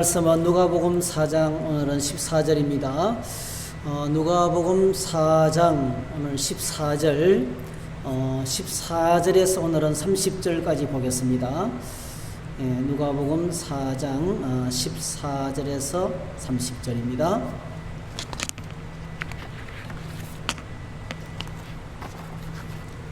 말씀은 누가복음 4장 오늘은 14절입니다. 누가복음 4장 오늘 14절 14절에서 오늘은 30절까지 보겠습니다. 누가복음 4장 14절에서 30절입니다.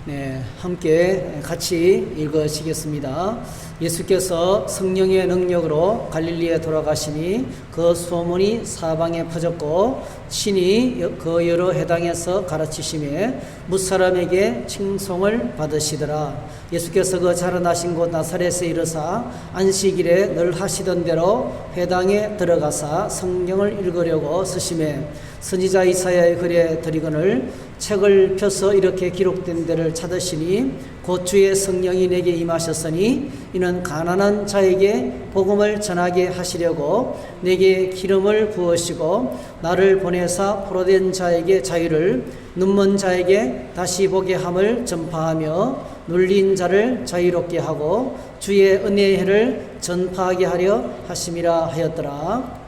네, 함께 같이 읽으시겠습니다. 예수께서 성령의 능력으로 갈릴리에 돌아가시니 그 소문이 사방에 퍼졌고 친히 그 여러 회당에서 가르치심에 뭇사람에게 칭송을 받으시더라. 예수께서 그 자라나신 곳 나사렛에 이르사 안식일에 늘 하시던 대로 회당에 들어가사 성경을 읽으려고 서심해 선지자 이사야의 글에 들이거늘 책을 펴서 이렇게 기록된 데를 찾으시니 곧 주의 성령이 내게 임하셨으니 이는 가난한 자에게 복음을 전하게 하시려고 내게 기름을 부으시고 나를 보내사 포로된 자에게 자유를 눈먼 자에게 다시 보게 함을 전파하며 눌린 자를 자유롭게 하고 주의 은혜의 해를 전파하게 하려 하심이라 하였더라.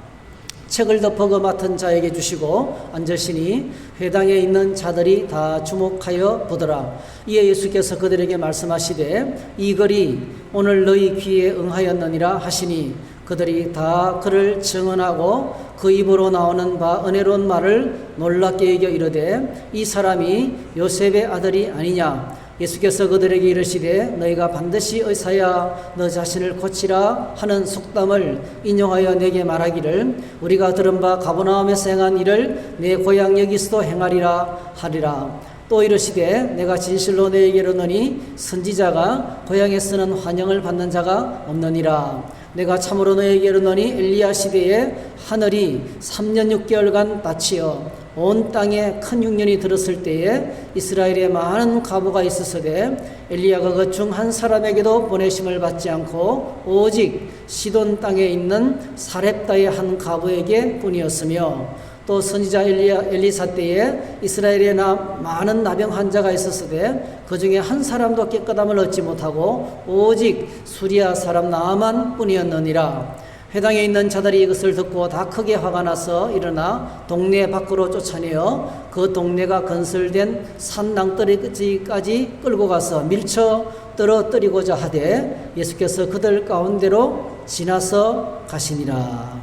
책을 덮어 그 맡은 자에게 주시고 앉으시니 회당에 있는 자들이 다 주목하여 보더라. 이에 예수께서 그들에게 말씀하시되 이 글이 오늘 너희 귀에 응하였느니라 하시니 그들이 다 그를 증언하고 그 입으로 나오는 바 은혜로운 말을 놀랍게 여겨 이르되 이 사람이 요셉의 아들이 아니냐. 예수께서 그들에게 이르시되 너희가 반드시 의사야 너 자신을 고치라 하는 속담을 인용하여 내게 말하기를 우리가 들은 바 가버나움에서 행한 일을 내 고향 여기서도 행하리라 하리라. 또 이르시되 내가 진실로 너희에게 이르노니 선지자가 고향에서는 환영을 받는 자가 없느니라. 내가 참으로 너희에게 이르노니 엘리야 시대에 하늘이 3년 6개월간 닫히어 온 땅에 큰 흉년이 들었을 때에 이스라엘에 많은 과부가 있었으되 엘리야가 그 중 한 사람에게도 보내심을 받지 않고 오직 시돈 땅에 있는 사렙다의 한 과부에게 뿐이었으며 또 선지자 엘리사 때에 이스라엘에 많은 나병 환자가 있었으되 그 중에 한 사람도 깨끗함을 얻지 못하고 오직 수리아 사람 나아만 뿐이었느니라. 회당에 있는 자들이 이것을 듣고 다 크게 화가 나서 일어나 동네 밖으로 쫓아내어 그 동네가 건설된 산 낭떠러지까지 끌고 가서 밀쳐 떨어뜨리고자 하되 예수께서 그들 가운데로 지나서 가시니라.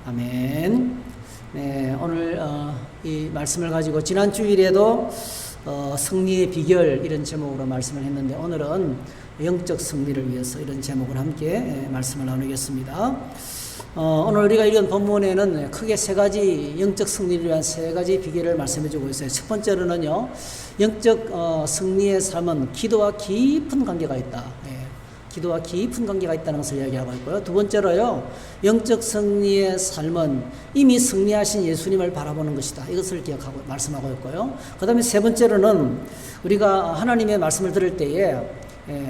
아멘. 네, 오늘 이 말씀을 가지고 지난 주일에도 승리의 비결 이런 제목으로 말씀을 했는데 오늘은 영적 승리를 위해서 이런 제목을 함께 말씀을 나누겠습니다. 오늘 우리가 읽은 본문에는 크게 세 가지 영적 승리를 위한 세 가지 비결을 말씀해 주고 있어요. 첫 번째로는요, 영적 승리의 삶은 기도와 깊은 관계가 있다. 기도와 깊은 관계가 있다는 것을 이야기하고 있고요. 두 번째로요, 영적 승리의 삶은 이미 승리하신 예수님을 바라보는 것이다. 이것을 기억하고 말씀하고 있고요. 그 다음에 세 번째로는 우리가 하나님의 말씀을 들을 때에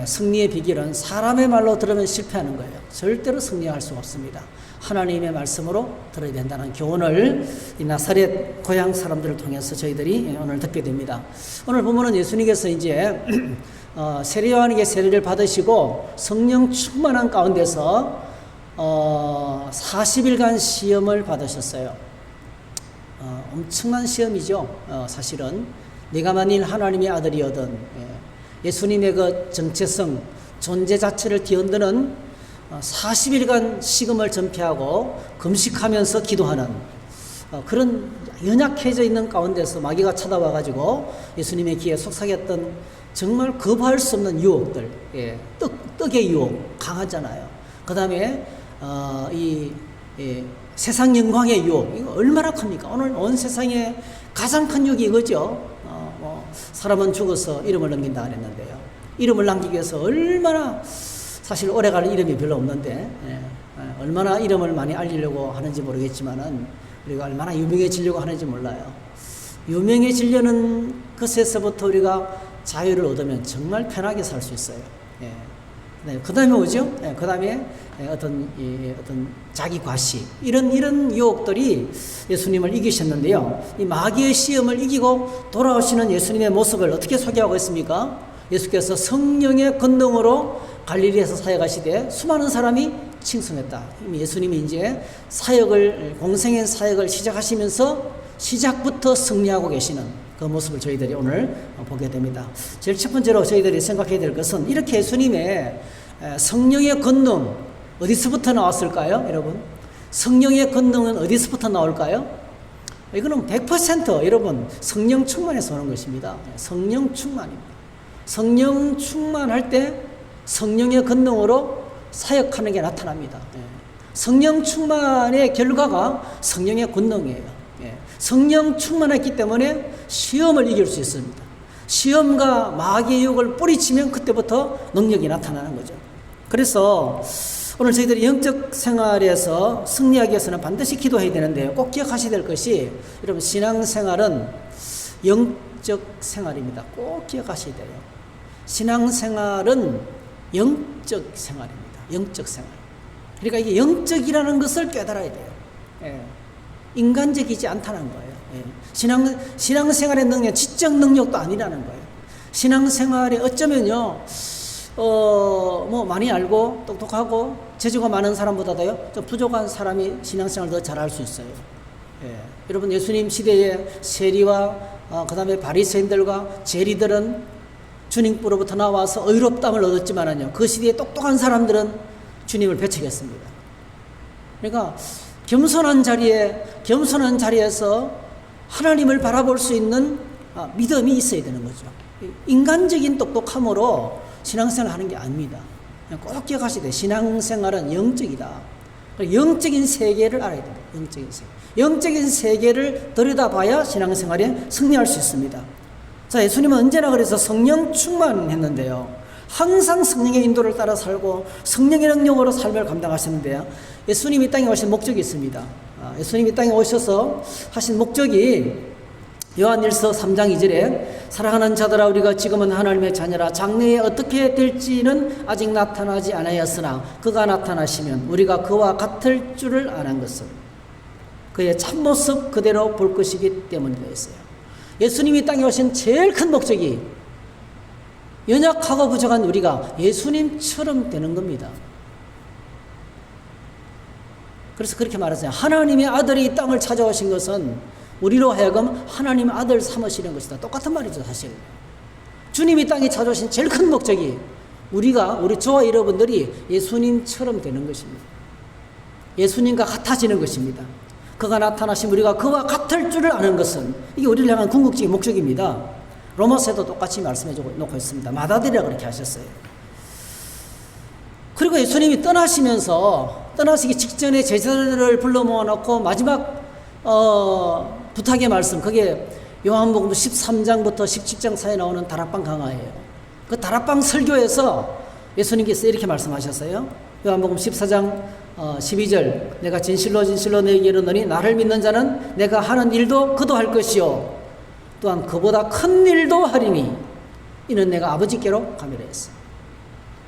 승리의 비결은 사람의 말로 들으면 실패하는 거예요. 절대로 승리할 수가 없습니다. 하나님의 말씀으로 들어야 된다는 교훈을 이 나사렛 고향 사람들을 통해서 저희들이 오늘 듣게 됩니다. 오늘 보면은 예수님께서 이제 세례 요한에게 세례를 받으시고 성령 충만한 가운데서 40일간 시험을 받으셨어요. 엄청난 시험이죠. 사실은 내가 만일 하나님의 아들이거든 예수님의 그 정체성, 존재 자체를 뒤흔드는 40일간 식음을 전폐하고 금식하면서 기도하는 그런 연약해져 있는 가운데서 마귀가 찾아와가지고 예수님의 귀에 속삭였던 정말 거부할 수 없는 유혹들, 떡의 유혹 강하잖아요. 그 다음에 세상 영광의 유혹, 이거 얼마나 큽니까? 오늘 온 세상에 가장 큰 유혹이 이거죠. 사람은 죽어서 이름을 남긴다 그랬는데요. 이름을 남기기 위해서 얼마나 사실 오래가는 이름이 별로 없는데 얼마나 이름을 많이 알리려고 하는지 모르겠지만은 우리가 얼마나 유명해지려고 하는지 몰라요. 유명해지려는 것에서부터 우리가 자유를 얻으면 정말 편하게 살 수 있어요. 그 다음에 뭐죠? 그 다음에 어떤 자기 과시 이런 유혹들이 예수님을 이기셨는데요. 이 마귀의 시험을 이기고 돌아오시는 예수님의 모습을 어떻게 소개하고 있습니까? 예수께서 성령의 권능으로 갈릴리에서 사역하시되 수많은 사람이 칭송했다. 예수님이 이제 공생의 사역을 시작하시면서 시작부터 승리하고 계시는 그 모습을 저희들이 오늘 보게 됩니다. 제일 첫 번째로 저희들이 생각해야 될 것은 이렇게 예수님의 성령의 권능 어디서부터 나왔을까요, 여러분? 성령의 권능은 어디서부터 나올까요? 이거는 100% 여러분 성령 충만에서 오는 것입니다. 성령 충만입니다. 성령 충만할 때 성령의 권능으로 사역하는 게 나타납니다. 성령 충만의 결과가 성령의 권능이에요. 성령 충만했기 때문에 시험을 이길 수 있습니다. 시험과 마귀의 유혹을 뿌리치면 그때부터 능력이 나타나는 거죠. 그래서 오늘 저희들이 영적 생활에서 승리하기 위해서는 반드시 기도해야 되는데요. 꼭 기억하셔야 될 것이 여러분 신앙생활은 영적 생활입니다. 꼭 기억하셔야 돼요. 신앙생활은 영적 생활입니다. 영적 생활. 그러니까 이게 영적이라는 것을 깨달아야 돼요. 인간적이지 않다는 거예요. 신앙생활의 능력, 지적 능력도 아니라는 거예요. 신앙생활에 어쩌면요, 많이 알고 똑똑하고 재주가 많은 사람보다도요, 좀 부족한 사람이 신앙생활을 더 잘할 수 있어요. 여러분 예수님 시대에 세리와 그 다음에 바리새인들과 재리들은 주님으로부터 나와서 의롭다함을 얻었지만은요, 그 시대에 똑똑한 사람들은 주님을 배척했습니다. 그러니까 겸손한 자리에서 하나님을 바라볼 수 있는 믿음이 있어야 되는 거죠. 인간적인 똑똑함으로 신앙생활을 하는 게 아닙니다. 꼭 기억하셔야 돼요. 신앙생활은 영적이다. 영적인 세계를 알아야 돼요. 영적인 세계를 들여다봐야 신앙생활에 승리할 수 있습니다. 자, 예수님은 언제나 그래서 성령 충만했는데요. 항상 성령의 인도를 따라 살고 성령의 능력으로 삶을 감당하셨는데요. 예수님이 땅에 오신 목적이 있습니다. 예수님이 땅에 오셔서 하신 목적이 요한일서 3장 2절에 사랑하는 자들아 우리가 지금은 하나님의 자녀라 장래에 어떻게 될지는 아직 나타나지 않았으나 그가 나타나시면 우리가 그와 같을 줄을 아는 것은 그의 참모습 그대로 볼 것이기 때문이었어요. 예수님이 땅에 오신 제일 큰 목적이 연약하고 부족한 우리가 예수님처럼 되는 겁니다. 그래서 그렇게 말하세요. 하나님의 아들이 이 땅을 찾아오신 것은 우리로 하여금 하나님의 아들 삼으시는 것이다. 똑같은 말이죠, 사실. 주님이 땅에 찾아오신 제일 큰 목적이 우리 저와 여러분들이 예수님처럼 되는 것입니다. 예수님과 같아지는 것입니다. 그가 나타나신 우리가 그와 같을 줄을 아는 것은 이게 우리를 향한 궁극적인 목적입니다. 로마서에도 똑같이 말씀해 놓고 있습니다. 마다들이라 그렇게 하셨어요. 그리고 예수님이 떠나시기 직전에 제자들을 불러 모아놓고 마지막 부탁의 말씀, 그게 요한복음 13장부터 17장 사이에 나오는 다락방 강화예요. 그 다락방 설교에서 예수님께서 이렇게 말씀하셨어요. 요한복음 14장 12절 내가 진실로 너에게 이르노니 나를 믿는 자는 내가 하는 일도 그도 할 것이요 또한 그보다 큰 일도 하리니 이는 내가 아버지께로 가미라 했어요.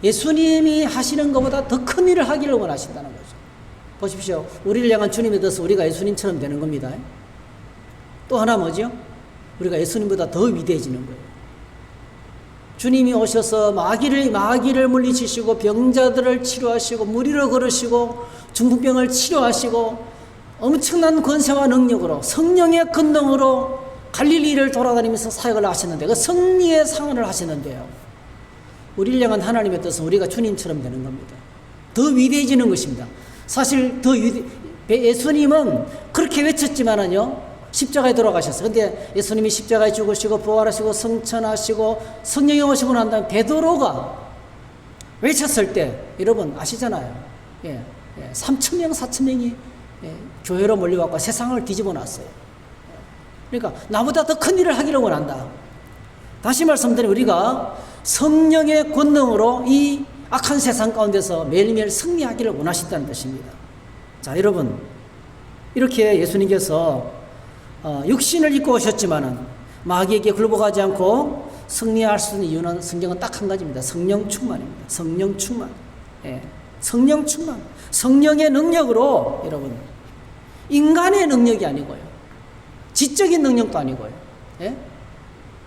예수님이 하시는 것보다 더 큰 일을 하기를 원하신다는 거죠. 보십시오. 우리를 향한 주님에 대해서 우리가 예수님처럼 되는 겁니다. 또 하나 뭐죠? 우리가 예수님보다 더 위대해지는 거예요. 주님이 오셔서 마귀를 물리치시고 병자들을 치료하시고 무리를 걸으시고 중풍병을 치료하시고 엄청난 권세와 능력으로 성령의 권능으로 갈릴리를 돌아다니면서 사역을 하셨는데 그 승리의 상을 하셨는데요. 우리를 향한 하나님의 뜻은 우리가 주님처럼 되는 겁니다. 더 위대해지는 것입니다. 사실 예수님은 그렇게 외쳤지만은요. 십자가에 돌아가셨어요. 근데 예수님이 십자가에 죽으시고 부활하시고 성천하시고 성령이 오시고 난 다음에 베드로가 외쳤을 때 여러분 아시잖아요. 3,000명 4,000명이 교회로 몰려왔고 세상을 뒤집어 놨어요. 그러니까 나보다 더 큰 일을 하기를 원한다. 다시 말씀드리면 우리가 성령의 권능으로 이 악한 세상 가운데서 매일매일 승리하기를 원하신다는 뜻입니다. 자, 여러분 이렇게 예수님께서 육신을 입고 오셨지만은 마귀에게 굴복하지 않고 승리할 수 있는 이유는 성경은 딱 한 가지입니다. 성령 충만입니다. 성령 충만. 성령 충만. 성령의 능력으로 여러분 인간의 능력이 아니고요. 지적인 능력도 아니고요.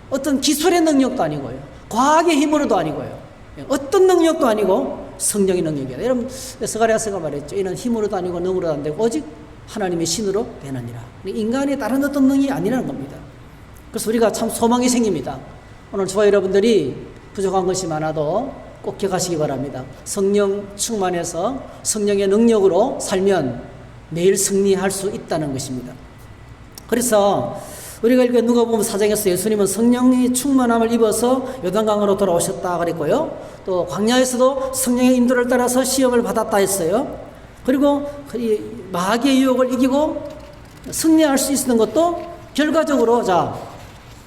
어떤 기술의 능력도 아니고요. 과학의 힘으로도 아니고요. 어떤 능력도 아니고 성령의 능력이다. 여러분 스가랴서가 말했죠. 이는 힘으로도 아니고 능으로도 안 되고 오직 하나님의 신으로 되느니라. 인간의 다른 어떤 능력이 아니라는 겁니다. 그래서 우리가 참 소망이 생깁니다. 오늘 저와 여러분들이 부족한 것이 많아도 꼭 기억하시기 바랍니다. 성령 충만해서 성령의 능력으로 살면 매일 승리할 수 있다는 것입니다. 그래서 우리가 읽은 누가복음 4장에서 예수님은 성령의 충만함을 입어서 요단강으로 돌아오셨다 그랬고요. 또 광야에서도 성령의 인도를 따라서 시험을 받았다 했어요. 그리고 마귀의 유혹을 이기고 승리할 수 있었던 것도 결과적으로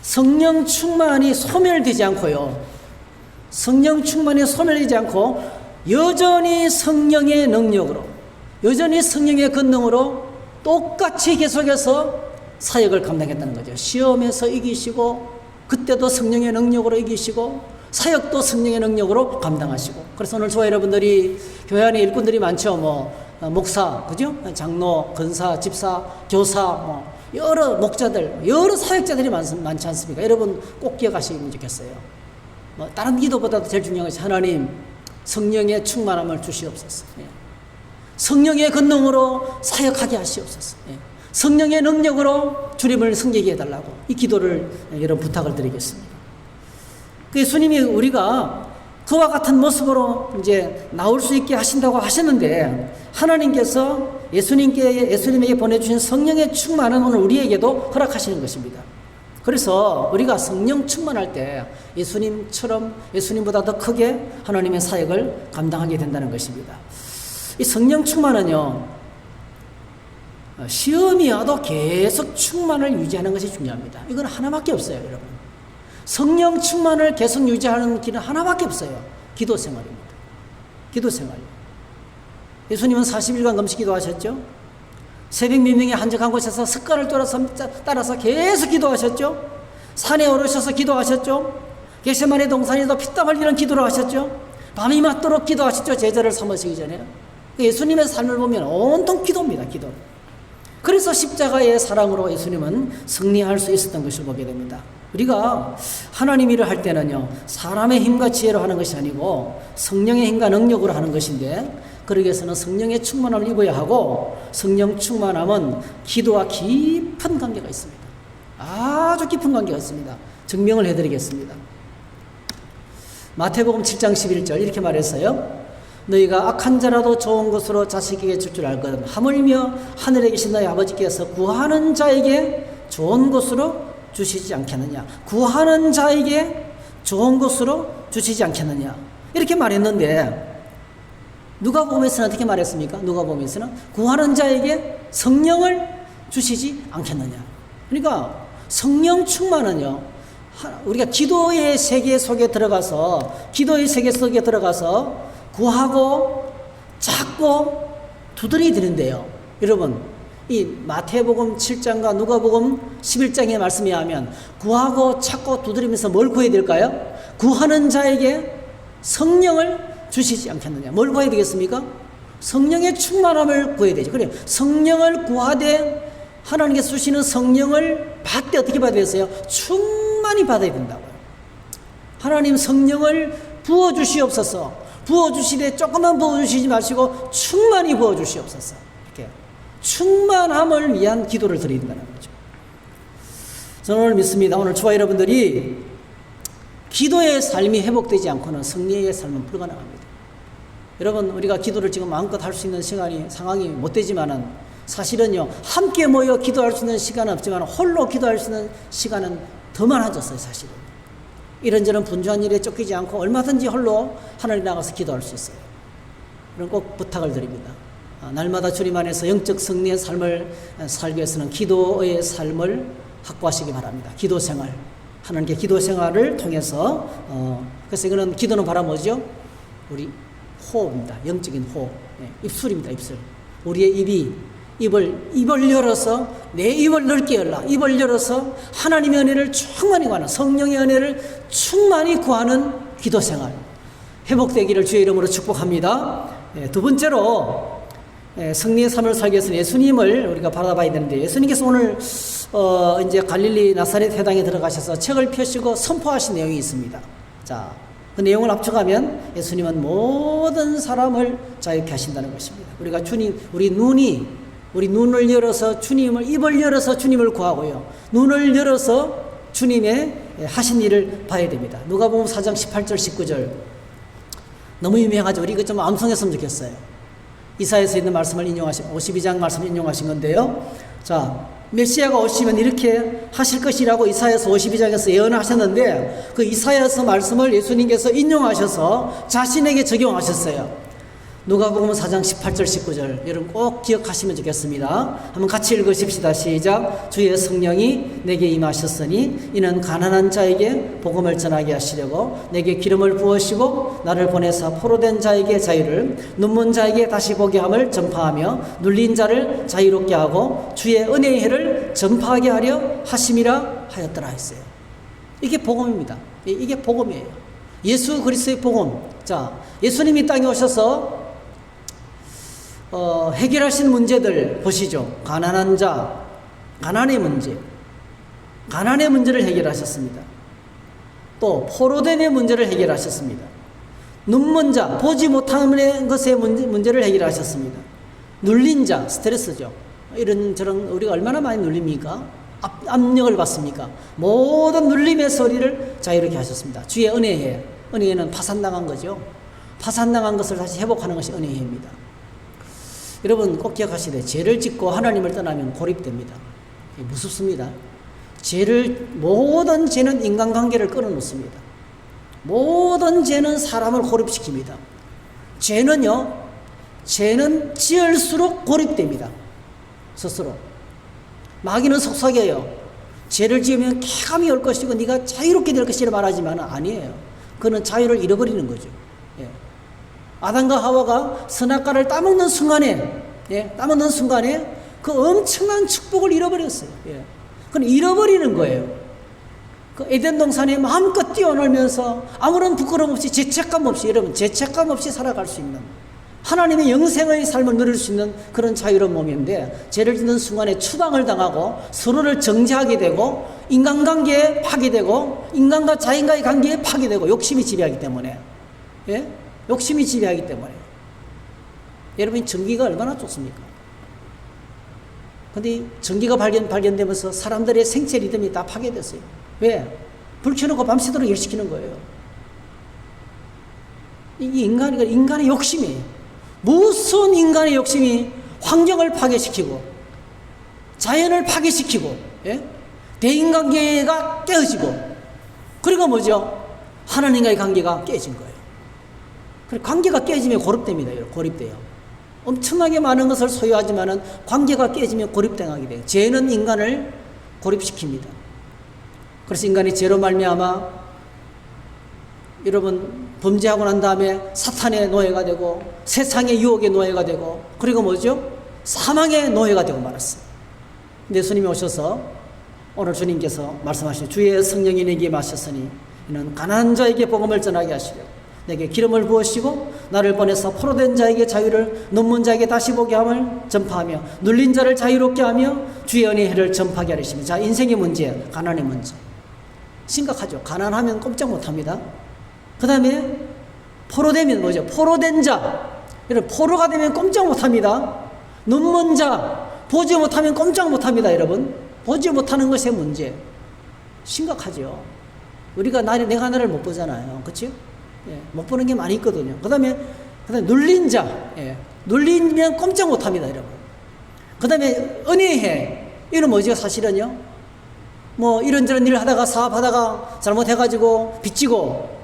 성령 충만이 소멸되지 않고요. 성령 충만이 소멸되지 않고 여전히 성령의 능력으로, 여전히 성령의 권능으로 똑같이 계속해서 사역을 감당했다는 거죠. 시험에서 이기시고, 그때도 성령의 능력으로 이기시고, 사역도 성령의 능력으로 감당하시고. 그래서 오늘 저와 여러분들이 교회 안에 일꾼들이 많죠. 목사, 그죠? 장로, 권사, 집사, 교사, 여러 목자들, 여러 사역자들이 많지 않습니까? 여러분 꼭 기억하시면 좋겠어요. 다른 기도보다도 제일 중요한 것이 하나님 성령의 충만함을 주시옵소서. 성령의 권능으로 사역하게 하시옵소서. 성령의 능력으로 주님을 섬기게 해달라고 이 기도를 여러분 부탁을 드리겠습니다. 예수님이 우리가 그와 같은 모습으로 이제 나올 수 있게 하신다고 하셨는데 하나님께서 예수님에게 보내주신 성령의 충만은 오늘 우리에게도 허락하시는 것입니다. 그래서 우리가 성령 충만할 때 예수님처럼 예수님보다 더 크게 하나님의 사역을 감당하게 된다는 것입니다. 이 성령 충만은요, 시험이 와도 계속 충만을 유지하는 것이 중요합니다. 이건 하나밖에 없어요, 여러분. 성령 충만을 계속 유지하는 길은 하나밖에 없어요. 기도 생활입니다. 기도 생활. 예수님은 40일간 금식 기도하셨죠? 새벽 미명에 한적한 곳에서 습관을 따라서 계속 기도하셨죠? 산에 오르셔서 기도하셨죠? 겟세마네 동산에서 피땀 흘리는 기도를 하셨죠? 밤이 맞도록 기도하셨죠? 제자를 삼으시기 전에. 예수님의 삶을 보면 온통 기도입니다. 기도. 그래서 십자가의 사랑으로 예수님은 승리할 수 있었던 것을 보게 됩니다. 우리가 하나님 일을 할 때는요, 사람의 힘과 지혜로 하는 것이 아니고 성령의 힘과 능력으로 하는 것인데, 그러기 위해서는 성령의 충만함을 입어야 하고, 성령 충만함은 기도와 깊은 관계가 있습니다. 아주 깊은 관계가 있습니다. 증명을 해드리겠습니다. 마태복음 7장 11절 이렇게 말했어요. 너희가 악한 자라도 좋은 것으로 자식에게 줄 줄 알거든 하물며 하늘에 계신 너희 아버지께서 구하는 자에게 좋은 것으로 주시지 않겠느냐. 구하는 자에게 좋은 것으로 주시지 않겠느냐. 이렇게 말했는데 누가복음에서는 어떻게 말했습니까? 누가복음에서는 구하는 자에게 성령을 주시지 않겠느냐. 그러니까 성령 충만은요, 우리가 기도의 세계 속에 들어가서 구하고 찾고 두드려 드는데요. 여러분, 이 마태복음 7장과 누가복음 11장의 말씀에 하면 구하고 찾고 두드리면서 뭘 구해야 될까요? 구하는 자에게 성령을 주시지 않겠느냐. 뭘 구해야 되겠습니까? 성령의 충만함을 구해야 되죠. 그래요. 성령을 구하되 하나님께서 주시는 성령을 받되 어떻게 받아야 되겠어요? 충만히 받아야 된다고요. 하나님 성령을 부어주시옵소서. 부어주시되 조금만 부어주시지 마시고 충만히 부어주시옵소서. 이렇게 충만함을 위한 기도를 드려야 된다는 거죠. 저는 오늘 믿습니다. 오늘 저와 여러분들이 기도의 삶이 회복되지 않고는 승리의 삶은 불가능합니다. 여러분, 우리가 기도를 지금 마음껏 할 수 있는 상황이 못 되지만은 사실은요, 함께 모여 기도할 수 있는 시간은 없지만 홀로 기도할 수 있는 시간은 더 많아졌어요, 사실은. 이런저런 분주한 일에 쫓기지 않고 얼마든지 홀로 하늘에 나가서 기도할 수 있어요. 그럼 꼭 부탁을 드립니다. 날마다 주님 안에서 영적 승리의 삶을 살기 위해서는 기도의 삶을 확보하시기 바랍니다. 기도 생활. 하나님께 기도 생활을 통해서, 그래서 이거는 기도는 바로 뭐죠? 우리 호흡입니다. 영적인 호흡. 입술입니다, 입술. 우리의 입을 열어서, 내 입을 넓게 열라. 입을 열어서 하나님의 은혜를 충만히 구하는, 성령의 은혜를 충만히 구하는 기도 생활. 회복되기를 주의 이름으로 축복합니다. 두 번째로, 승리의 삶을 살기 위해서는 예수님을 우리가 바라봐야 되는데, 예수님께서 오늘, 이제 갈릴리 나사렛 회당에 들어가셔서 책을 펴시고 선포하신 내용이 있습니다. 자, 그 내용을 합쳐가면 예수님은 모든 사람을 자유케 하신다는 것입니다. 우리가 주님, 우리 눈을 열어서 주님을, 입을 열어서 주님을 구하고요. 눈을 열어서 주님의 하신 일을 봐야 됩니다. 누가복음 4장 18절 19절 너무 유명하죠. 우리 이거 좀 암송했으면 좋겠어요. 이사야에서 있는 말씀을 52장 말씀을 인용하신 건데요. 자, 메시아가 오시면 이렇게 하실 것이라고 이사야서 52장에서 예언하셨는데 그 이사야서 말씀을 예수님께서 인용하셔서 자신에게 적용하셨어요. 누가복음 4장 18절 19절 여러분 꼭 기억하시면 좋겠습니다. 한번 같이 읽으십시다. 시작. 주의 성령이 내게 임하셨으니 이는 가난한 자에게 복음을 전하게 하시려고 내게 기름을 부으시고 나를 보내사 포로된 자에게 자유를 눈먼 자에게 다시 보게 함을 전파하며 눌린 자를 자유롭게 하고 주의 은혜의 해를 전파하게 하려 하심이라 하였더라 했어요. 이게 복음입니다. 이게 복음이에요. 예수 그리스도의 복음. 자, 예수님이 땅에 오셔서 해결하신 문제들 보시죠. 가난한 자, 가난의 문제를 해결하셨습니다. 또 포로됨의 문제를 해결하셨습니다. 눈먼 자, 보지 못하는 것의 문제를 해결하셨습니다. 눌린 자, 스트레스죠. 이런 저런 우리가 얼마나 많이 눌립니까? 압력을 받습니까? 모든 눌림의 소리를 자유롭게 하셨습니다. 주의 은혜에, 은혜는 파산당한 거죠. 파산당한 것을 다시 회복하는 것이 은혜입니다. 여러분 꼭 기억하시되 죄를 짓고 하나님을 떠나면 고립됩니다. 무섭습니다. 모든 죄는 인간관계를 끊어놓습니다. 모든 죄는 사람을 고립시킵니다. 죄는 지을수록 고립됩니다. 스스로. 마귀는 속삭여요. 죄를 지으면 쾌감이 올 것이고 네가 자유롭게 될 것이라 말하지만 아니에요. 그는 자유를 잃어버리는 거죠. 아담과 하와가 선악과를 따먹는 순간에 그 엄청난 축복을 잃어버렸어요. 그건 잃어버리는 거예요. 그 에덴 동산에 마음껏 뛰어놀면서 아무런 부끄러움 없이 죄책감 없이 여러분 죄책감 없이 살아갈 수 있는 하나님의 영생의 삶을 누릴 수 있는 그런 자유로운 몸인데 죄를 짓는 순간에 추방을 당하고 서로를 정죄하게 되고 인간관계에 파괴되고 인간과 자연과의 관계에 파괴되고 욕심이 지배하기 때문에 욕심이 지배하기 때문에 여러분 전기가 얼마나 좋습니까? 근데 전기가 발견되면서 사람들의 생체 리듬이 다 파괴됐어요. 왜? 불 켜놓고 밤새도록 일 시키는 거예요. 이게 인간의 욕심이에요. 무슨 인간의 욕심이 환경을 파괴시키고 자연을 파괴시키고 대인관계가 깨어지고 그리고 뭐죠? 하나님과의 관계가 깨진 거예요. 관계가 깨지면 고립됩니다. 고립돼요. 엄청나게 많은 것을 소유하지만은 관계가 깨지면 고립당하게 돼요. 죄는 인간을 고립시킵니다. 그래서 인간이 죄로 말미암아 여러분 범죄하고 난 다음에 사탄의 노예가 되고 세상의 유혹의 노예가 되고 그리고 뭐죠? 사망의 노예가 되고 말았어요. 근데 예수님이 오셔서 오늘 주님께서 말씀하시죠. 주의 성령이 내게 임하셨으니 이는 가난한 자에게 복음을 전하게 하시려 내게 기름을 부으시고 나를 보내서 포로된 자에게 자유를 눈먼 자에게 다시 보게 함을 전파하며 눌린 자를 자유롭게 하며 주의 은혜의 해를 전파하게 하시며 자 인생의 문제, 가난의 문제 심각하죠. 가난하면 꼼짝 못합니다. 그 다음에 포로되면 뭐죠? 포로된 자 여러분 포로가 되면 꼼짝 못합니다. 눈먼 자 보지 못하면 꼼짝 못합니다. 여러분 보지 못하는 것의 문제 심각하죠. 우리가 내가 나를 못 보잖아요. 그렇죠? 못 보는 게 많이 있거든요. 그 다음에 눌린 자 눌리면 꼼짝 못합니다. 여러분 그 다음에 은혜해 이건 뭐죠? 사실은요 뭐 이런저런 일을 하다가 사업하다가 잘못해가지고 빚지고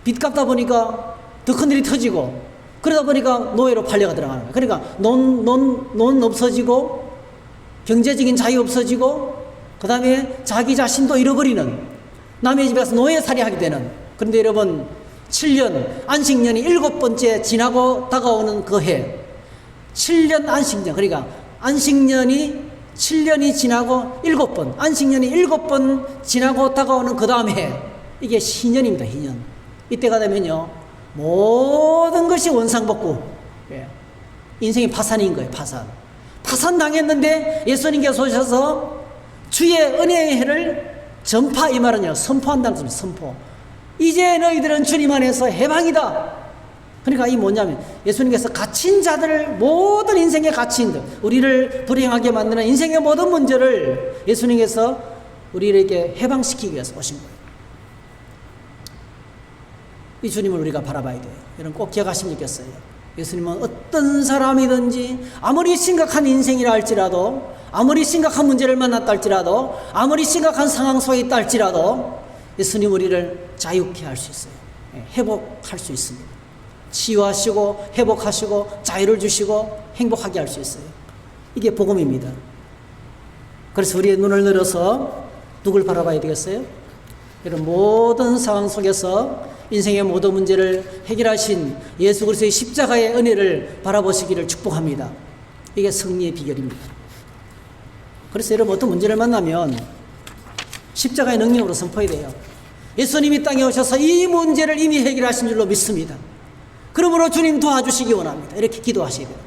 빚 갚다 보니까 더 큰 일이 터지고 그러다 보니까 노예로 팔려가 들어가는 거예요. 그러니까 논 없어지고 경제적인 자유 없어지고 그 다음에 자기 자신도 잃어버리는 남의 집에서 노예살이 하게 되는 그런데 여러분 7년 안식년이 7번째 지나고 다가오는 그 해 7년 안식년 그러니까 안식년이 7년이 지나고 7번 안식년이 7번 지나고 다가오는 그 다음 해 이게 희년입니다. 희년 이때가 되면요 모든 것이 원상복구 인생이 파산인 거예요. 파산 당했는데 예수님께서 오셔서 주의 은혜의 해를 전파 이 말은요 선포한다는 뜻입니다. 선포 이제 너희들은 주님 안에서 해방이다. 그러니까 이 뭐냐면 예수님께서 갇힌 자들, 모든 인생의 갇힌들, 우리를 불행하게 만드는 인생의 모든 문제를 예수님께서 우리에게 해방시키기 위해서 오신 거예요. 이 주님을 우리가 바라봐야 돼요. 여러분 꼭 기억하시면 좋겠어요. 예수님은 어떤 사람이든지 아무리 심각한 인생이라 할지라도, 아무리 심각한 문제를 만났다 할지라도, 아무리 심각한 상황 속에 있다 할지라도 예수님 우리를 자유케 할 수 있어요. 회복할 수 있습니다. 치유하시고 회복하시고 자유를 주시고 행복하게 할 수 있어요. 이게 복음입니다. 그래서 우리의 눈을 늘어서 누굴 바라봐야 되겠어요? 이런 모든 상황 속에서 인생의 모든 문제를 해결하신 예수 그리스도의 십자가의 은혜를 바라보시기를 축복합니다. 이게 승리의 비결입니다. 그래서 여러분 어떤 문제를 만나면 십자가의 능력으로 선포해야 돼요. 예수님이 땅에 오셔서 이 문제를 이미 해결하신 줄로 믿습니다. 그러므로 주님 도와주시기 원합니다. 이렇게 기도하셔야 돼요.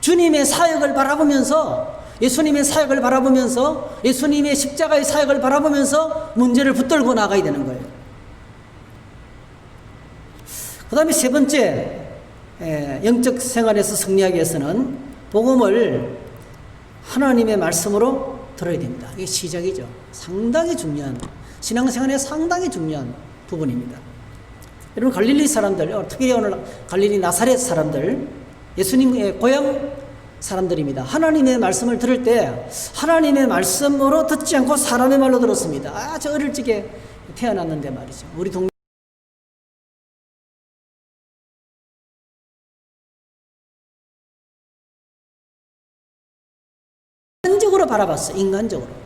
주님의 사역을 바라보면서, 예수님의 사역을 바라보면서, 예수님의 십자가의 사역을 바라보면서 문제를 붙들고 나가야 되는 거예요. 그 다음에 세 번째, 영적 생활에서 승리하기 위해서는 복음을 하나님의 말씀으로 들어야 됩니다. 이게 시작이죠. 상당히 중요한, 신앙생활에 상당히 중요한 부분입니다. 여러분 갈릴리 사람들, 특히 오늘 갈릴리 나사렛 사람들, 예수님의 고향 사람들입니다. 하나님의 말씀을 들을 때 하나님의 말씀으로 듣지 않고 사람의 말로 들었습니다. 저 어릴 적에 태어났는데 말이죠. 우리 동네 인간적으로 바라봤어요. 인간적으로.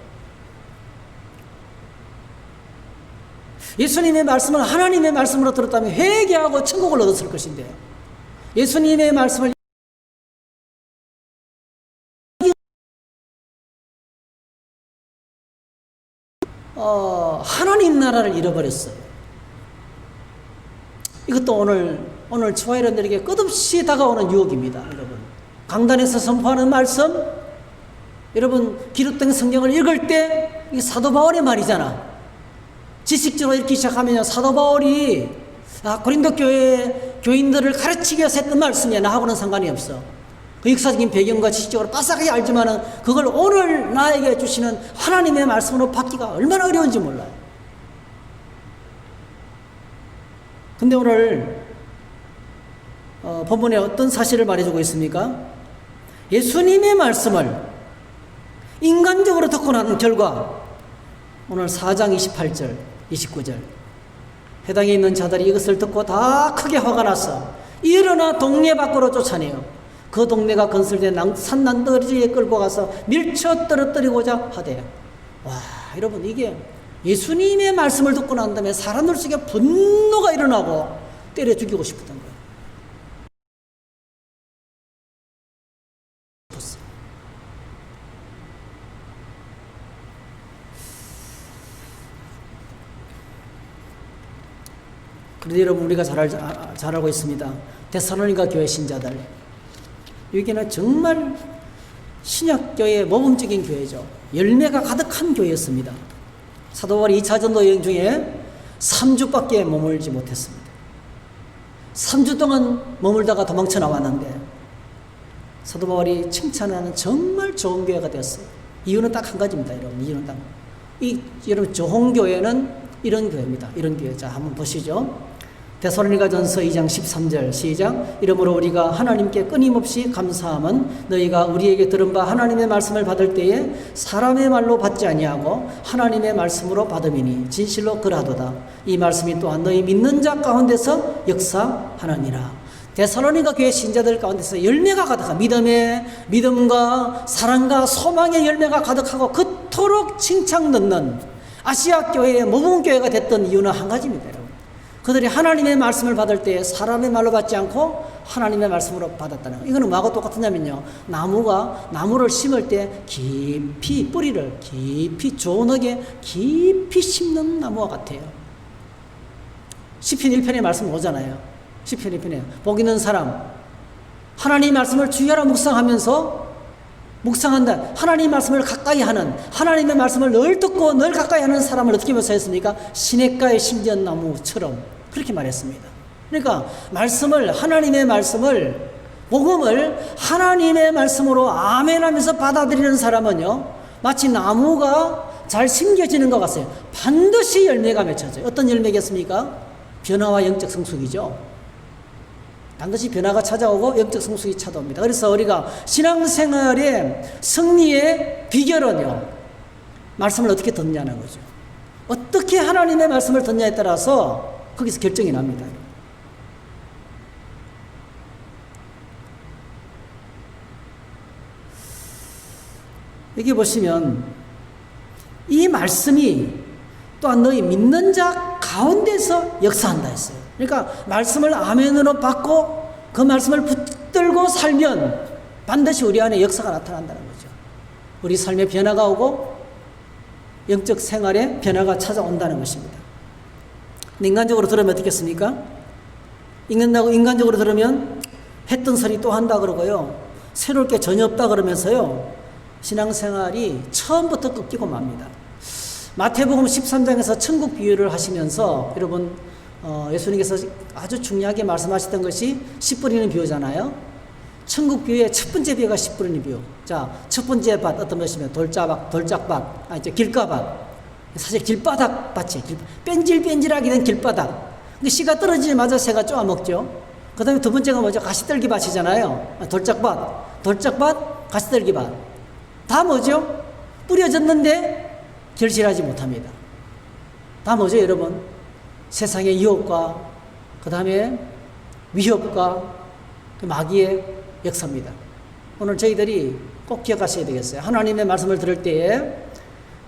예수님의 말씀을 하나님의 말씀으로 들었다면 회개하고 천국을 얻었을 것인데요. 예수님의 말씀을 하나님 나라를 잃어버렸어요. 이것도 오늘 초아이런들에게 끝없이 다가오는 유혹입니다. 여러분 강단에서 선포하는 말씀, 여러분 기록된 성경을 읽을 때 이게 사도 바울의 말이잖아. 지식적으로 읽기 시작하면 사도 바울이 고린도 교회 교인들을 가르치기 위해서 했던 말씀이야. 나하고는 상관이 없어. 그 역사적인 배경과 지식적으로 빠삭하게 알지만은 그걸 오늘 나에게 주시는 하나님의 말씀으로 받기가 얼마나 어려운지 몰라요. 근데 오늘 본문에 어떤 사실을 말해주고 있습니까? 예수님의 말씀을 인간적으로 듣고 난 결과 오늘 4장 28절 29절 해당에 있는 자들이 이것을 듣고 다 크게 화가 나서 일어나 동네 밖으로 쫓아내요. 그 동네가 건설된 산난더지에 끌고 가서 밀쳐 떨어뜨리고자 하대요. 와, 여러분 이게 예수님의 말씀을 듣고 난 다음에 사람들 속에 분노가 일어나고 때려 죽이고 싶었던 거예요. 그런데 여러분 우리가 잘 알고 있습니다. 데살로니가 교회 신자들, 여기는 정말 신약교회의 모범적인 교회죠. 열매가 가득한 교회였습니다. 사도 바울이 2차 전도 여행 중에 3주밖에 머물지 못했습니다. 3주 동안 머물다가 도망쳐 나왔는데 사도 바울이 칭찬하는 정말 좋은 교회가 되었어요. 이유는 딱 한 가지입니다. 여러분 이유는 딱 여러분 조홍교회는 이런 교회입니다. 이런 교회. 자 한번 보시죠. 데살로니가전서 2장 13절 시작. 이러므로 우리가 하나님께 끊임없이 감사함은 너희가 우리에게 들은 바 하나님의 말씀을 받을 때에 사람의 말로 받지 아니하고 하나님의 말씀으로 받음이니 진실로 그러하도다. 이 말씀이 또한 너희 믿는 자 가운데서 역사하느니라. 데살로니가 교회 신자들 가운데서 열매가 가득한 믿음과 사랑과 소망의 열매가 가득하고 그토록 칭찬 듣는 아시아 교회의 모범교회가 됐던 이유는 한 가지입니다. 여러분. 그들이 하나님의 말씀을 받을 때 사람의 말로 받지 않고 하나님의 말씀으로 받았다는 거예요. 이거는 뭐하고 똑같으냐면요, 나무를 심을 때 깊이 뿌리를 깊이 조원하게 깊이 심는 나무와 같아요. 시편 1편에 말씀 오잖아요. 시편 1편에 복 있는 사람, 하나님의 말씀을 주야로 묵상하면서 묵상한다. 하나님의 말씀을 가까이 하는, 하나님의 말씀을 늘 듣고 늘 가까이 하는 사람을 어떻게 묘사했습니까? 시냇가의 신전나무처럼 그렇게 말했습니다. 그러니까 말씀을, 하나님의 말씀을, 복음을 하나님의 말씀으로 아멘 하면서 받아들이는 사람은요, 마치 나무가 잘 심겨지는 것 같아요. 반드시 열매가 맺혀져요. 어떤 열매겠습니까? 변화와 영적 성숙이죠. 반드시 변화가 찾아오고 영적 성숙이 찾아옵니다. 그래서 우리가 신앙생활의 승리의 비결은요, 말씀을 어떻게 듣냐는 거죠. 어떻게 하나님의 말씀을 듣냐에 따라서 거기서 결정이 납니다. 여기 보시면 이 말씀이 또한 너희 믿는 자 가운데서 역사한다 했어요. 그러니까 말씀을 아멘으로 받고 그 말씀을 붙들고 살면 반드시 우리 안에 역사가 나타난다는 거죠. 우리 삶에 변화가 오고 영적 생활에 변화가 찾아온다는 것입니다. 근데 인간적으로 들으면 어떻겠습니까? 읽는다고 인간적으로 들으면 했던 소리 또 한다 그러고요, 새로울 게 전혀 없다 그러면서요, 신앙생활이 처음부터 꺾이고 맙니다. 마태복음 13장에서 천국 비유를 하시면서 여러분, 예수님께서 아주 중요하게 말씀하셨던 것이 씨 뿌리는 비유잖아요. 천국 비유의 첫 번째 비유가 씨 뿌리는 비유. 자, 첫 번째 밭 어떤 것이면 돌짝밭, 이제 길가밭. 사실 길바닥 밭이 뺀질뺀질하게 된 길바닥. 근데 씨가 떨어지자마자 새가 쪼아먹죠. 그 다음에 두 번째가 뭐죠? 가시떨기 밭이잖아요. 돌짝밭, 가시떨기 밭. 다 뭐죠? 뿌려졌는데 결실하지 못합니다. 다 뭐죠, 여러분? 세상의 유혹과 그 다음에 위협과 마귀의 역사입니다. 오늘 저희들이 꼭 기억하셔야 되겠어요. 하나님의 말씀을 들을 때에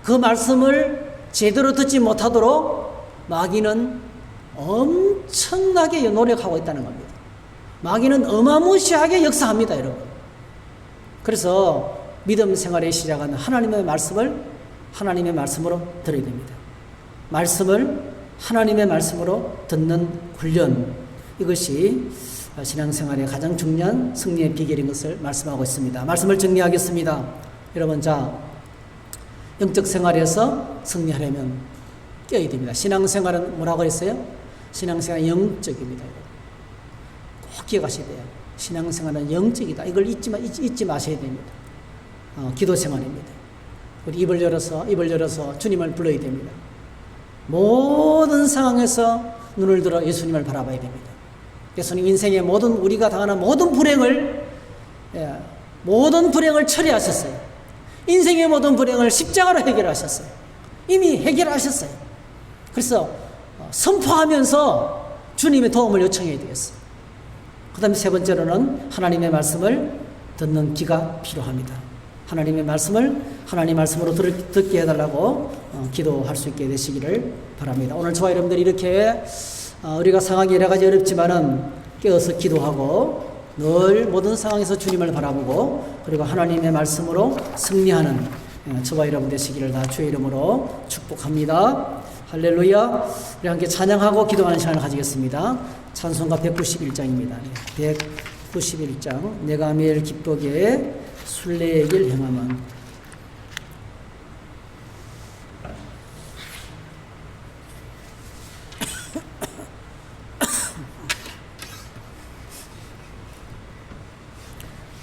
그 말씀을 제대로 듣지 못하도록 마귀는 엄청나게 노력하고 있다는 겁니다. 마귀는 어마무시하게 역사합니다, 여러분. 그래서 믿음 생활의 시작은 하나님의 말씀을 하나님의 말씀으로 들어야 됩니다. 말씀을 하나님의 말씀으로 듣는 훈련, 이것이 신앙생활의 가장 중요한 승리의 비결인 것을 말씀하고 있습니다. 말씀을 정리하겠습니다. 여러분, 자, 영적 생활에서 승리하려면 깨어야 됩니다. 신앙생활은 뭐라고 했어요? 신앙생활은 영적입니다. 꼭 기억하셔야 돼요. 신앙생활은 영적이다. 이걸 잊지 마셔야 됩니다. 기도 생활입니다. 우리 입을 열어서 주님을 불러야 됩니다. 모든 상황에서 눈을 들어 예수님을 바라봐야 됩니다. 예수님 인생의 우리가 당하는 모든 불행을 처리하셨어요. 인생의 모든 불행을 십자가로 해결하셨어요. 이미 해결하셨어요. 그래서 선포하면서 주님의 도움을 요청해야 되겠어요. 그 다음에 세 번째로는 하나님의 말씀을 듣는 귀가 필요합니다. 하나님의 말씀을 하나님의 말씀으로 듣게 해달라고 기도할 수 있게 되시기를 바랍니다. 오늘 저와 여러분들이 이렇게 우리가 상황이 여러 가지 어렵지만은 깨어서 기도하고 늘 모든 상황에서 주님을 바라보고 그리고 하나님의 말씀으로 승리하는 저와 여러분 되시기를 다 주의 이름으로 축복합니다. 할렐루야. 우리 함께 찬양하고 기도하는 시간을 가지겠습니다. 찬송가 191장입니다. 191장 내가 매일 기쁘게 순례의 길 행함은.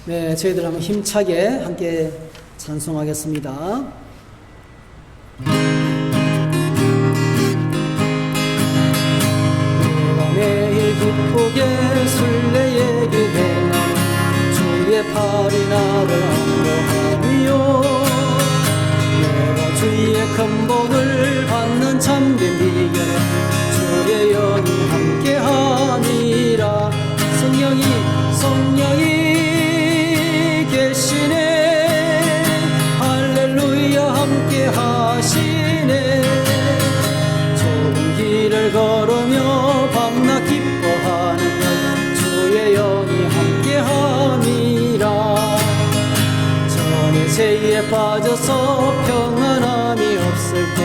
네, 저희들 한번 힘차게 함께 찬송하겠습니다. 내가 매일 기쁘게 순례의 길 행함은 주의 팔이 나를 안보하며 내가 주의 큰 복을 받는 참된 비결에 주의 영이 함께함이라. 성령이 계시네. 할렐루야 함께 하시네. 좁은 길을 걸으며 밤낮 기뻐하는 주의 영이 함께 함이라. 전에 죄에 빠져서 평안함이 없을 때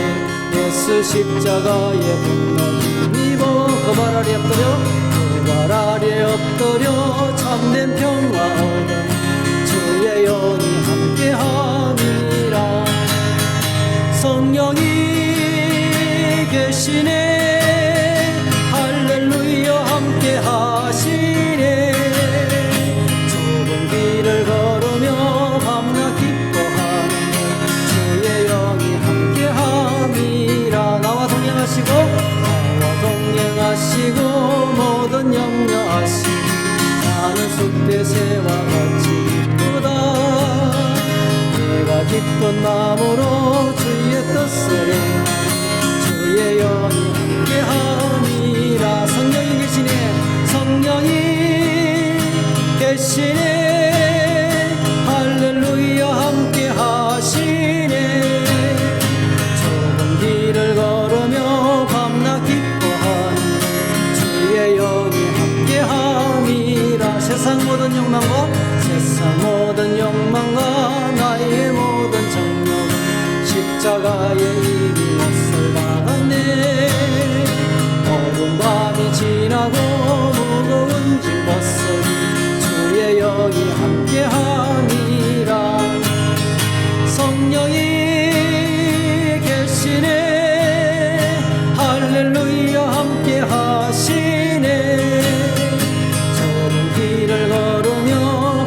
예수 십자가의 분노 힘입어 그 발 아래 엎드려 참된 평화 얻은 주의 영이 함께 함께함이라. 성령이 계시네 할렐루야 함께하시네. 좁은 길을 걸으며 밤낮 기뻐하는 주의 영이 함께함이라. 나와 동행하시고 모든 염려하시고 나는 숲대새와 같이 기쁘다. 내가 기쁜 마음으로 주의 뜻을 행하니 주의 영이 함께함이라. 성령이 계시네 성령이 계시네 할렐루야 함께하시네. 좁은 길을 걸으며 밤낮 기뻐하는 주의 영이 함께함이라. 세상 모든 욕망과 나의 모든 정욕은 십자가에 이미 못을 박았네. 어두운 밤이 지나고 무거운 짐 벗으니 주의 영이 함께함이라. 성령이 계시네 할렐루야 함께하시네. 좁은 길을 걸으며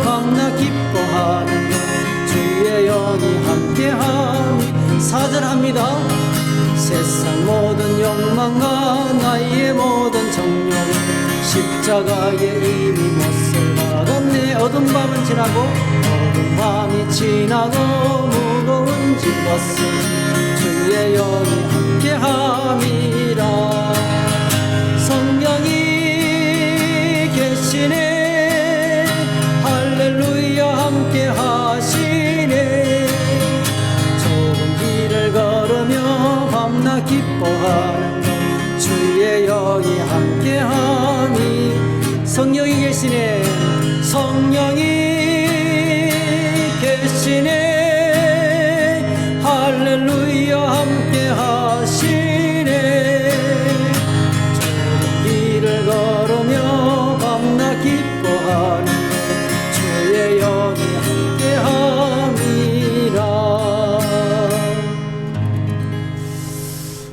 밤낮 기뻐하는 주의 영이 함께함이. 사절합니다. 세상 모든 욕망과 나의 모든 정욕은 십자가에 이미 못을 박았네. 어두운 밤은 지나고 무거운 짐 벗은 주의 영이 함께함이라. 성령이 계시네 할렐루야 함께하시네. 좁은 길을 걸으며 밤낮 기뻐하는 주의 영이 함께함이. 성령이 계시네 성령이 계시네 할렐루야 함께하시네. 좁은 길을 걸으며 밤낮 기뻐하는 주의 영이 함께함이라.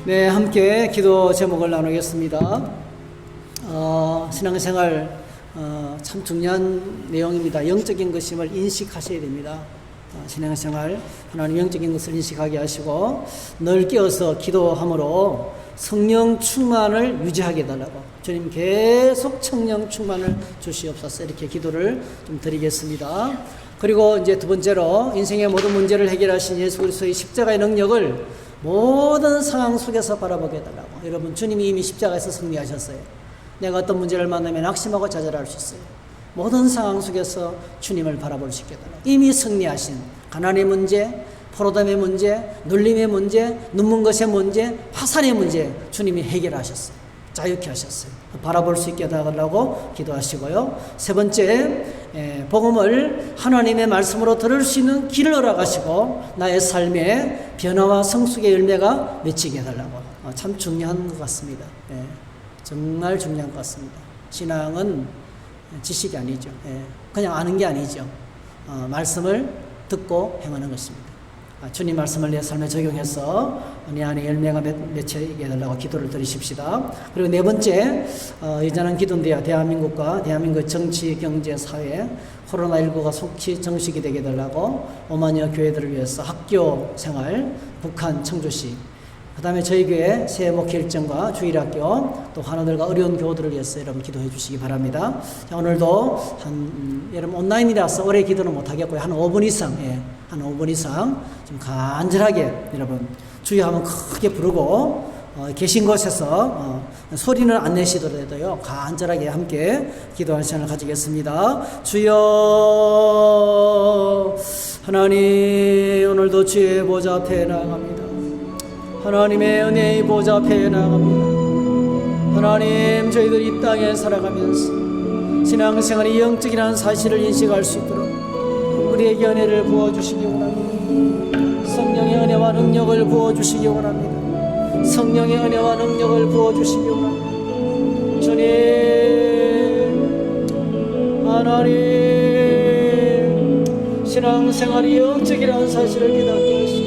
네, 함께 기도 제목을 나누겠습니다. 신앙생활 참 중요한 내용입니다. 영적인 것임을 인식하셔야 됩니다. 신앙생활 하나님 영적인 것을 인식하게 하시고 늘 깨어서 기도함으로 성령 충만을 유지하게 해달라고. 주님 계속 성령 충만을 주시옵소서. 이렇게 기도를 좀 드리겠습니다. 그리고 이제 두 번째로 인생의 모든 문제를 해결하신 예수 그리스도의 십자가의 능력을 모든 상황 속에서 바라보게 해달라고. 여러분 주님이 이미 십자가에서 승리하셨어요. 내가 어떤 문제를 만나면 낙심하고 좌절할 수 있어요. 모든 상황 속에서 주님을 바라볼 수 있게 해달라고. 이미 승리하신 가난의 문제, 포로담의 문제, 눌림의 문제, 눈먼 것의 문제, 화산의 문제 주님이 해결하셨어요. 자유케 하셨어요. 바라볼 수 있게 해달라고 기도하시고요. 세 번째, 복음을 하나님의 말씀으로 들을 수 있는 길을 허락하시고 나의 삶에 변화와 성숙의 열매가 맺히게 해달라고. 참 중요한 것 같습니다. 정말 중요한 것 같습니다. 신앙은 지식이 아니죠. 그냥 아는 게 아니죠. 말씀을 듣고 행하는 것입니다. 주님 말씀을 내 삶에 적용해서 내 안에 열매가 맺히게 해달라고 기도를 드리십시다. 그리고 네 번째, 여전한 기도인데요. 대한민국의 정치, 경제, 사회, 코로나19가 속히 정식이 되게 해달라고 5만여 교회들을 위해서 학교 생활, 북한, 청주시, 그 다음에 저희 교회 새해 목회 일정과 주일학교, 또 환우들과 어려운 교우들을 위해서 여러분 기도해 주시기 바랍니다. 자, 오늘도 여러분 온라인이라서 오래 기도는 못하겠고요. 한 5분 이상, 한 5분 이상 좀 간절하게 여러분 주여 하면 크게 부르고 계신 곳에서 소리는 안 내시더라도요 간절하게 함께 기도하는 시간을 가지겠습니다. 주여 하나님, 오늘도 주의 보좌 앞에 나갑니다. 하나님의 은혜의 보좌 앞에 나갑니다. 하나님, 저희들이 이 땅에 살아가면서 신앙생활이 영적이라는 사실을 인식할 수 있도록 우리에게 은혜를 부어주시기 원합니다. 성령의 은혜와 능력을 부어주시기 원합니다. 성령의 은혜와 능력을 부어주시기 원합니다. 주님, 하나님, 신앙생활이 영적이라는 사실을 깨닫게 하시고